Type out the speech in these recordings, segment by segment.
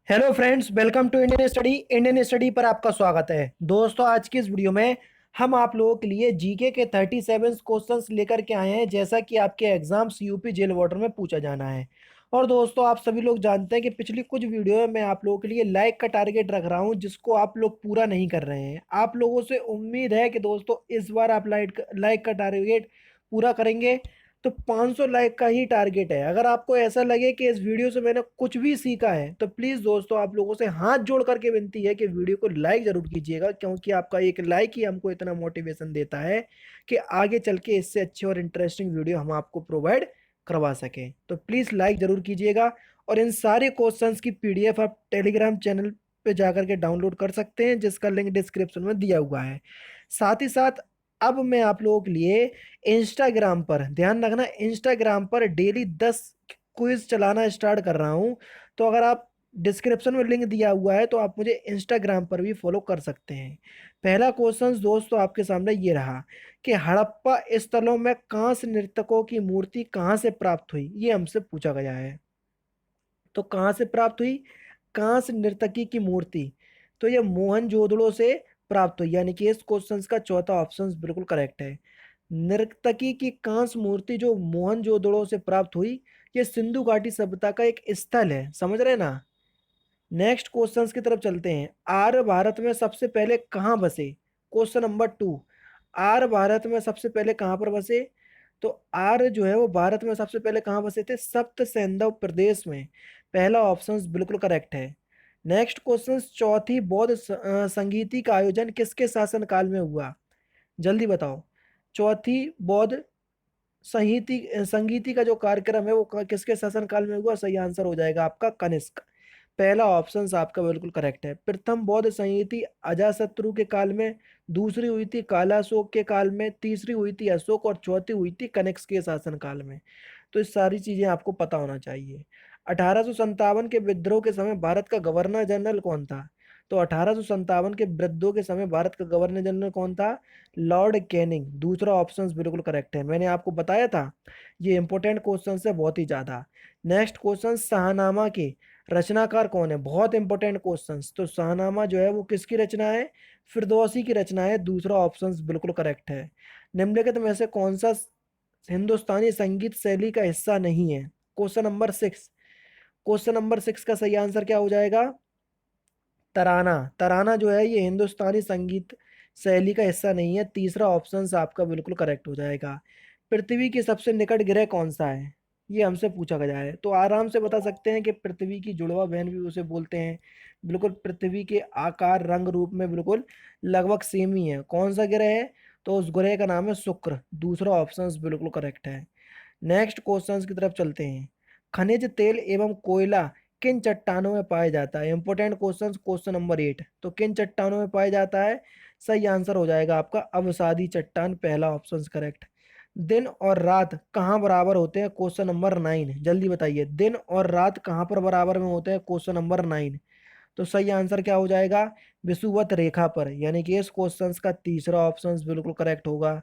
Hello friends, welcome to Indian study पर आपका स्वागत है। दोस्तों, आज की इस वीडियो में हम आप लोगों के लिए जीके के 37 क्वेश्चंस लेकर के आए हैं, जैसा कि आपके एग्जाम्स यूपी जेल वाटर में पूछा जाना है। और दोस्तों, आप सभी लोग जानते हैं कि पिछली कुछ वीडियो में मैं आप लोगों के लिए लाइक का टारगेट रख रहा हूं, जिसको आप लोग पूरा नहीं कर रहे हैं। आप लोगों से उम्मीद है कि दोस्तों इस बार आप लाइक का टारगेट पूरा करेंगे। तो 500 लाइक का ही टारगेट है। अगर आपको ऐसा लगे कि इस वीडियो से मैंने कुछ भी सीखा है, तो प्लीज़ दोस्तों, आप लोगों से हाथ जोड़ करके विनती है कि वीडियो को लाइक ज़रूर कीजिएगा, क्योंकि आपका एक लाइक ही हमको इतना मोटिवेशन देता है कि आगे चल के इससे अच्छे और इंटरेस्टिंग वीडियो हम आपको प्रोवाइड करवा सकें। तो प्लीज़ लाइक ज़रूर कीजिएगा। और इन सारे क्वेश्चंस की पीडीएफ आप टेलीग्राम चैनल पे जाकर के डाउनलोड कर सकते हैं, जिसका लिंक डिस्क्रिप्शन में दिया हुआ है। साथ ही साथ अब मैं आप लोगों के लिए इंस्टाग्राम पर, ध्यान रखना, इंस्टाग्राम पर डेली 10 क्विज चलाना स्टार्ट कर रहा हूं। तो अगर आप, डिस्क्रिप्शन में लिंक दिया हुआ है, तो आप मुझे इंस्टाग्राम पर भी फॉलो कर सकते हैं। पहला क्वेश्चन दोस्तों आपके सामने ये रहा कि हड़प्पा स्थलों में कांस्य नर्तकों की मूर्ति कहाँ से प्राप्त हुई, ये हमसे पूछा गया है। तो कहाँ से प्राप्त हुई कांस्य नर्तकी की मूर्ति? तो ये मोहनजोदड़ो से प्राप्त हुई, यानी कि इस क्वेश्चन का चौथा ऑप्शन बिल्कुल करेक्ट है। नर्तकी की कांस्य मूर्ति जो मोहनजोदड़ो से प्राप्त हुई, ये सिंधु घाटी सभ्यता का एक स्थल है। समझ रहे ना? नेक्स्ट क्वेश्चंस की तरफ चलते हैं। आर्य भारत में सबसे पहले कहाँ बसे? Question number 2। आर्य भारत में सबसे पहले कहाँ पर बसे? तो आर्य जो है वो भारत में सबसे पहले कहाँ बसे थे? सप्त सैंधव प्रदेश में। पहला ऑप्शन बिल्कुल करेक्ट है। नेक्स्ट क्वेश्चन, चौथी बौद्ध संगीति का आयोजन किसके शासन काल में हुआ? जल्दी बताओ। चौथी बौद्ध संगीति संगीति का जो कार्यक्रम है वो किसके शासन काल में हुआ? सही आंसर हो जाएगा आपका कनिष्क। पहला ऑप्शन आपका बिल्कुल करेक्ट है। प्रथम बौद्ध संगीति अजातशत्रु के काल में, दूसरी हुई थी कालाशोक के काल में, तीसरी हुई थी अशोक, और चौथी हुई थी कनिष्क के शासन काल में। तो इस सारी चीजें आपको पता होना चाहिए। 1857 के विद्रोह के समय भारत का गवर्नर जनरल कौन था? तो 1857 के विद्रोह के समय भारत का गवर्नर जनरल कौन था? Lord Canning. दूसरा ऑप्शन बिल्कुल करेक्ट है, मैंने आपको बताया था। ये इंपॉर्टेंट क्वेश्चन है बहुत ही ज्यादा। नेक्स्ट क्वेश्चन, शाहनामा के रचनाकार कौन है? बहुत इंपॉर्टेंट क्वेश्चन। तो शाहनामा जो है वो किसकी रचना है? फिरदौसी की रचना है। दूसरा ऑप्शन बिल्कुल करेक्ट है। निम्नलिखित में से कौन सा हिंदुस्तानी संगीत शैली का हिस्सा नहीं है? Question number 6। क्वेश्चन नंबर 6 का सही आंसर क्या हो जाएगा? तराना। तराना जो है ये हिंदुस्तानी संगीत शैली का हिस्सा नहीं है। तीसरा ऑप्शन आपका बिल्कुल करेक्ट हो जाएगा। पृथ्वी के सबसे निकट ग्रह कौन सा है? ये हमसे पूछा गया है, तो आराम से बता सकते हैं कि पृथ्वी की जुड़वा बहन भी उसे बोलते हैं। बिल्कुल पृथ्वी के आकार रंग रूप में बिल्कुल लगभग सेम ही है। कौन सा ग्रह है? तो उस ग्रह का नाम है शुक्र। दूसरा ऑप्शन बिल्कुल करेक्ट है। नेक्स्ट क्वेश्चंस की तरफ चलते हैं। खनिज तेल एवं कोयला किन चट्टानों में पाया जाता है? Important question, question number 8। तो किन चट्टानों में पाया जाता है? सही आंसर हो जाएगा आपका अवसादी चट्टान। पहला ऑप्शन करेक्ट। दिन और रात कहाँ बराबर होते हैं? Question number 9। जल्दी बताइए, दिन और रात कहाँ पर बराबर में होते हैं? Question number 9। तो सही आंसर क्या हो जाएगा? विषुवत रेखा पर, यानी कि इस क्वेश्चन का तीसरा ऑप्शन बिल्कुल करेक्ट होगा।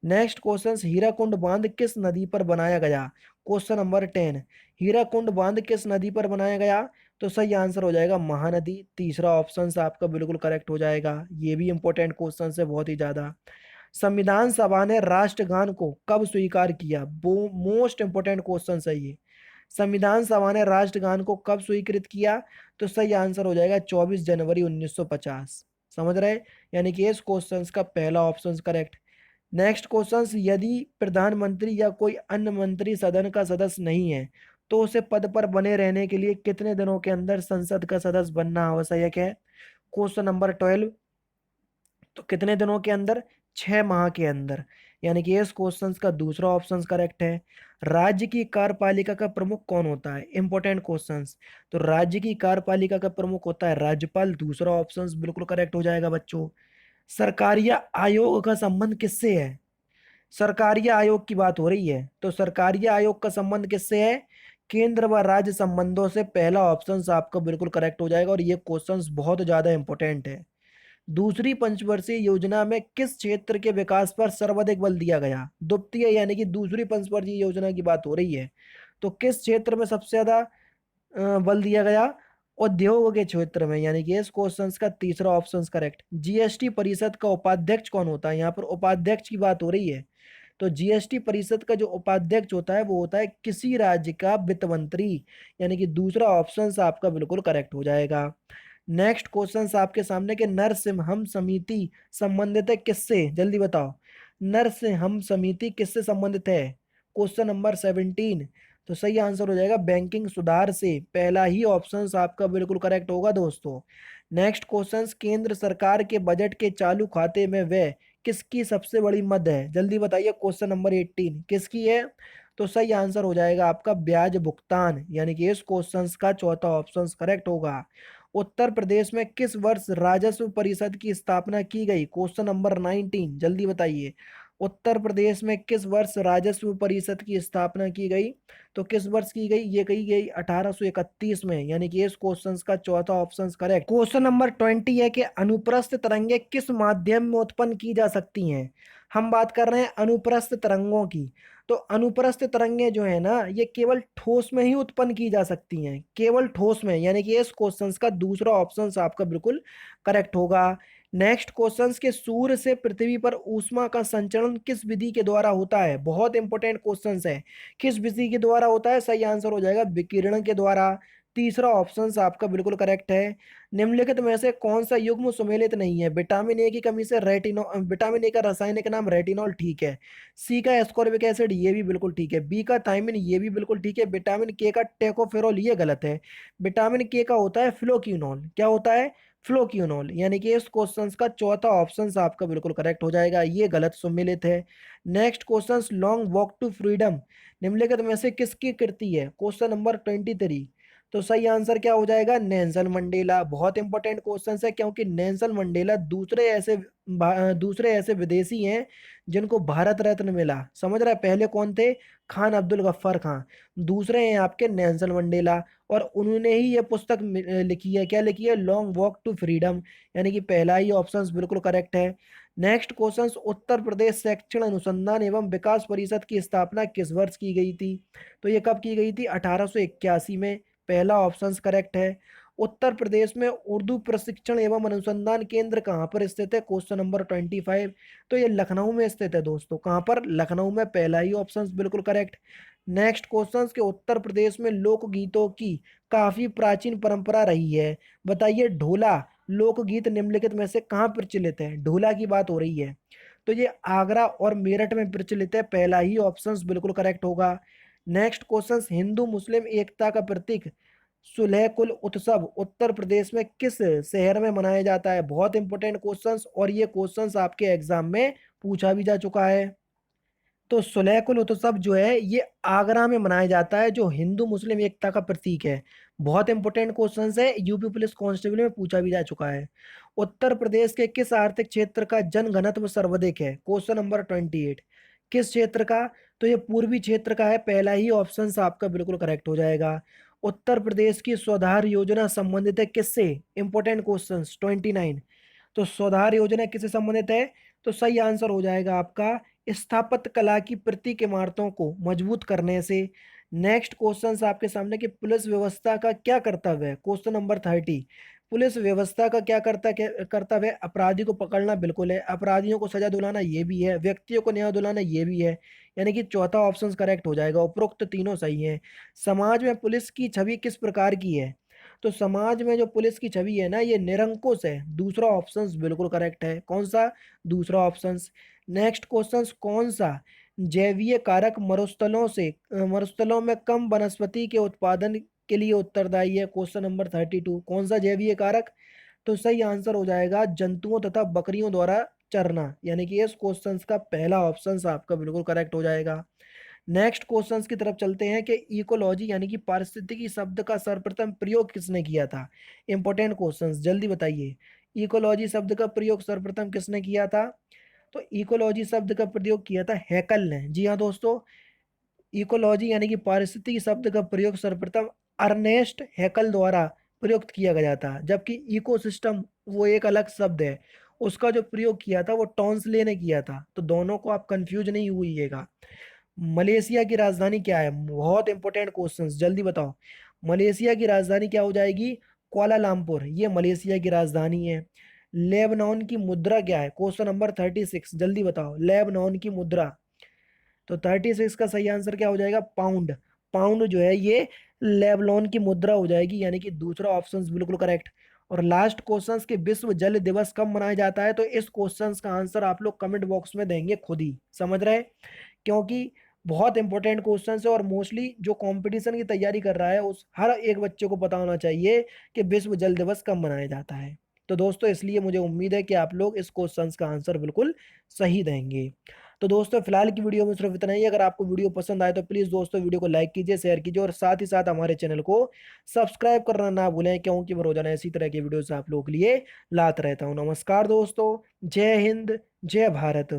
नेक्स्ट क्वेश्चन, हीराकुंड बांध किस नदी पर बनाया गया? Question number 10। हीराकुंड बांध किस नदी पर बनाया गया? तो सही आंसर हो जाएगा महानदी। तीसरा ऑप्शन आपका बिल्कुल करेक्ट हो जाएगा। ये भी इंपॉर्टेंट क्वेश्चन है बहुत ही ज्यादा। संविधान सभा ने राष्ट्रगान को कब स्वीकार किया? वो मोस्ट इंपॉर्टेंट क्वेश्चन है ये। संविधान सभा ने राष्ट्रगान को कब स्वीकृत किया? तो सही आंसर हो जाएगा 24 जनवरी 1950। समझ रहे? यानी कि इस क्वेश्चन का पहला ऑप्शन करेक्ट। नेक्स्ट क्वेश्चन, यदि प्रधानमंत्री या कोई अन्य मंत्री सदन का सदस्य नहीं है, तो उसे पद पर बने रहने के लिए कितने दिनों के अंदर संसद का सदस्य बनना आवश्यक है? Question number 12। तो कितने दिनों के अंदर? 6 माह के अंदर। यानी कि इस क्वेश्चन का दूसरा ऑप्शन करेक्ट है। राज्य की कार्यपालिका का प्रमुख कौन होता है? Important questions. तो राज्य की कार्यपालिका का प्रमुख होता है राज्यपाल। दूसरा ऑप्शन बिल्कुल करेक्ट हो जाएगा बच्चों। सरकारीय आयोग का संबंध किससे है? सरकारीय आयोग की बात हो रही है, तो सरकारीय आयोग का संबंध किससे है? केंद्र व राज्य संबंधों से। पहला ऑप्शन आपका बिल्कुल करेक्ट हो जाएगा, और ये क्वेश्चंस बहुत ज्यादा इंपॉर्टेंट है। दूसरी पंचवर्षीय योजना में किस क्षेत्र के विकास पर सर्वाधिक बल दिया गया? द्वितीय यानी कि दूसरी पंचवर्षीय योजना की बात हो रही है, तो किस क्षेत्र में सबसे ज्यादा बल दिया गया? उद्योग के क्षेत्र में, यानी कि इस क्वेश्चन का तीसरा ऑप्शन करेक्ट। जीएसटी परिषद का उपाध्यक्ष कौन होता है? यहाँ पर उपाध्यक्ष की बात हो रही है। तो जीएसटी परिषद का जो उपाध्यक्ष होता है वो होता है किसी राज्य का वित्त मंत्री, यानी कि दूसरा ऑप्शन आपका बिल्कुल करेक्ट हो जाएगा। नेक्स्ट क्वेश्चन आपके सामने के नरसिम्हम समिति संबंधित है किससे? जल्दी बताओ, नरसिम्हम समिति किससे संबंधित है? Question number 17। तो सही आंसर हो जाएगा बैंकिंग सुधार से, पहला ही ऑप्शन आपका बिल्कुल करेक्ट होगा दोस्तों। नेक्स्ट क्वेश्चन, केंद्र सरकार के बजट के चालू खाते में वह किसकी सबसे बड़ी मद है? जल्दी बताइए, क्वेश्चन नंबर 18 किसकी है? तो सही आंसर हो जाएगा आपका ब्याज भुगतान, यानी कि इस क्वेश्चन का चौथा ऑप्शन करेक्ट होगा। उत्तर प्रदेश में किस वर्ष राजस्व परिषद की स्थापना की गई? क्वेश्चन नंबर 19 जल्दी बताइए, उत्तर प्रदेश में किस वर्ष राजस्व परिषद की स्थापना की गई? तो किस वर्ष की गई? ये कही गई 1831 में, यानी कि इस क्वेश्चन का चौथा ऑप्शन करेक्ट। क्वेश्चन नंबर 20 है कि अनुप्रस्थ तरंगे किस माध्यम में उत्पन्न की जा सकती हैं? हम बात कर रहे हैं अनुप्रस्थ तरंगों की। तो अनुप्रस्थ तरंगे जो है ना, ये केवल ठोस में ही उत्पन्न की जा सकती हैं, केवल ठोस में, यानी कि इस क्वेश्चन का दूसरा ऑप्शन आपका बिल्कुल करेक्ट होगा। नेक्स्ट क्वेश्चन के सूर्य से पृथ्वी पर ऊष्मा का संचरण किस विधि के द्वारा होता है? बहुत इंपॉर्टेंट क्वेश्चन है, किस विधि के द्वारा होता है? सही आंसर हो जाएगा विकिरण के द्वारा, तीसरा ऑप्शन आपका बिल्कुल करेक्ट है। निम्नलिखित में से कौन सा युग्म सुमेलित नहीं है? विटामिन ए की कमी से रेटिनॉल, विटामिन ए का रासायनिक नाम रेटिनॉल, ठीक है। सी का एस्कॉर्बिक एसिड, ये भी बिल्कुल ठीक है। बी का थायमिन, ये भी बिल्कुल ठीक है। विटामिन के का टेकोफेरोल, ये गलत है। विटामिन के का होता है फ्लोक्यूनोल, क्या होता है? फ्लोक्यूनोल, यानी कि इस क्वेश्चन का चौथा ऑप्शन आपका बिल्कुल करेक्ट हो जाएगा, ये गलत सुमेलित है। Next question, long walk to freedom निम्नलिखित में से किसकी कृति है? Question number 23। तो सही आंसर क्या हो जाएगा? Nelson Mandela. बहुत इंपॉर्टेंट क्वेश्चन है, क्योंकि नेल्सन मंडेला दूसरे ऐसे विदेशी हैं जिनको भारत रत्न मिला। समझ रहा है? पहले कौन थे? खान अब्दुल गफ्फार खान। दूसरे हैं आपके नेल्सन मंडेला, और उन्होंने ही ये पुस्तक लिखी है। क्या लिखी है? लॉन्ग वॉक टू फ्रीडम, यानी कि पहला ही ऑप्शन बिल्कुल करेक्ट है। नेक्स्ट क्वेश्चन, उत्तर प्रदेश शैक्षण अनुसंधान एवं विकास परिषद की स्थापना किस वर्ष की गई थी? तो ये कब की गई थी? 1881 में, पहला ऑप्शन करेक्ट है। उत्तर प्रदेश में उर्दू प्रशिक्षण एवं अनुसंधान केंद्र कहाँ पर स्थित है? Question number 25। तो ये लखनऊ में स्थित है दोस्तों। कहाँ पर? लखनऊ में, पहला ही ऑप्शन बिल्कुल करेक्ट। नेक्स्ट क्वेश्चन के उत्तर प्रदेश में लोकगीतों की काफी प्राचीन परंपरा रही है, बताइए ढोला लोकगीत निम्नलिखित में से कहाँ प्रचलित है? ढोला की बात हो रही है। तो ये आगरा और मेरठ में प्रचलित है, पहला ही ऑप्शन बिल्कुल करेक्ट होगा। नेक्स्ट क्वेश्चन, हिंदू मुस्लिम एकता का प्रतीक सुलह कुल उत्सव उत्तर प्रदेश में किस शहर में मनाया जाता है? बहुत इंपॉर्टेंट क्वेश्चंस, और ये क्वेश्चंस आपके एग्जाम में पूछा भी जा चुका है। तो सुलह कुल उत्सव जो है ये आगरा में मनाया जाता है, जो हिंदू मुस्लिम एकता का प्रतीक है। बहुत इंपॉर्टेंट क्वेश्चंस है, यूपी पुलिस कांस्टेबल में पूछा भी जा चुका है। उत्तर प्रदेश के किस आर्थिक क्षेत्र का जनघनत्व सर्वाधिक है? क्वेश्चन नंबर 28, किस क्षेत्र का? तो ये पूर्वी क्षेत्र का है, पहला ही ऑप्शन आपका बिल्कुल करेक्ट हो जाएगा। उत्तर प्रदेश की स्वधार योजना संबंधित है किससे? Important question 29। तो स्वधार योजना किससे संबंधित है? तो सही आंसर हो जाएगा आपका स्थापत्य कला की प्रतीक इमारतों को मजबूत करने से। नेक्स्ट क्वेश्चन आपके सामने कि पुलिस व्यवस्था का क्या कर्तव्य है? क्वेश्चन नंबर 30, पुलिस व्यवस्था का क्या कर्तव्य है? अपराधी को पकड़ना बिल्कुल है, अपराधियों को सजा दिलाना ये भी है, व्यक्तियों को न्याय दिलाना ये भी है, यानी कि चौथा ऑप्शन करेक्ट हो जाएगा। उपरोक्त तीनों सही है। समाज में पुलिस की छवि किस प्रकार की है? तो समाज में जो पुलिस की छवि है ना, ये निरंकुश है, दूसरा ऑप्शन बिल्कुल करेक्ट है। कौन सा? दूसरा ऑप्शन। नेक्स्ट क्वेश्चन, कौन सा जैवीय कारक मरुस्थलों में कम वनस्पति के उत्पादन के लिए उत्तरदायी है? क्वेश्चन नंबर 32, कौन सा जैवीय कारक? तो सही आंसर हो जाएगा जंतुओं तथा बकरियों द्वारा चरना, यानी कि इस क्वेश्चन का पहला ऑप्शन आपका बिल्कुल करेक्ट हो जाएगा। नेक्स्ट क्वेश्चंस की तरफ चलते हैं कि इकोलॉजी यानी कि पारिस्थितिकी शब्द का सर्वप्रथम प्रयोग किसने किया था? इंपॉर्टेंट क्वेश्चंस, जल्दी बताइए, इकोलॉजी शब्द का प्रयोग सर्वप्रथम किसने किया था? तो इकोलॉजी शब्द का प्रयोग किया था हैकल ने। जी हाँ दोस्तों, इकोलॉजी यानी कि पारिस्थितिकी शब्द का प्रयोग सर्वप्रथम अर्नेस्ट हैकल द्वारा प्रयुक्त किया गया था, जबकि इकोसिस्टम वो एक अलग शब्द है, उसका जो प्रयोग किया था वो टॉन्सले ने किया था। तो दोनों को आप कंफ्यूज नहीं हुईएगा। मलेशिया की राजधानी क्या है? बहुत इंपॉर्टेंट क्वेश्चंस, जल्दी बताओ, मलेशिया की राजधानी क्या हो जाएगी? कुआलालंपुर ये मलेशिया की राजधानी है। लेबनान की मुद्रा क्या है? क्वेश्चन नंबर 36, जल्दी बताओ। लेबनान की मुद्रा, तो 36 का सही आंसर क्या हो जाएगा? पाउंड। पाउंड जो है ये लेबनान की मुद्रा हो जाएगी, यानी कि दूसरा ऑप्शन बिल्कुल करेक्ट। और लास्ट क्वेश्चन के विश्व जल दिवस कब मनाया जाता है? तो इस क्वेश्चन का आंसर आप लोग कमेंट बॉक्स में देंगे खुद ही, समझ रहे हैं? क्योंकि बहुत इंपॉर्टेंट क्वेश्चन है और मोस्टली जो कंपटीशन की तैयारी कर रहा है उस हर एक बच्चे को पता होना चाहिए कि विश्व जल दिवस कब मनाया जाता है। तो दोस्तों इसलिए मुझे उम्मीद है कि आप लोग इस क्वेश्चन का आंसर बिल्कुल सही देंगे। तो दोस्तों फिलहाल की वीडियो में सिर्फ इतना ही। अगर आपको वीडियो पसंद आए तो प्लीज़ दोस्तों वीडियो को लाइक कीजिए, शेयर कीजिए और साथ ही साथ हमारे चैनल को सब्सक्राइब करना ना भूलें, क्योंकि मैं रोजाना इसी तरह की वीडियोस आप लोगों के लिए लाता रहता हूँ। नमस्कार दोस्तों, जय हिंद, जय भारत।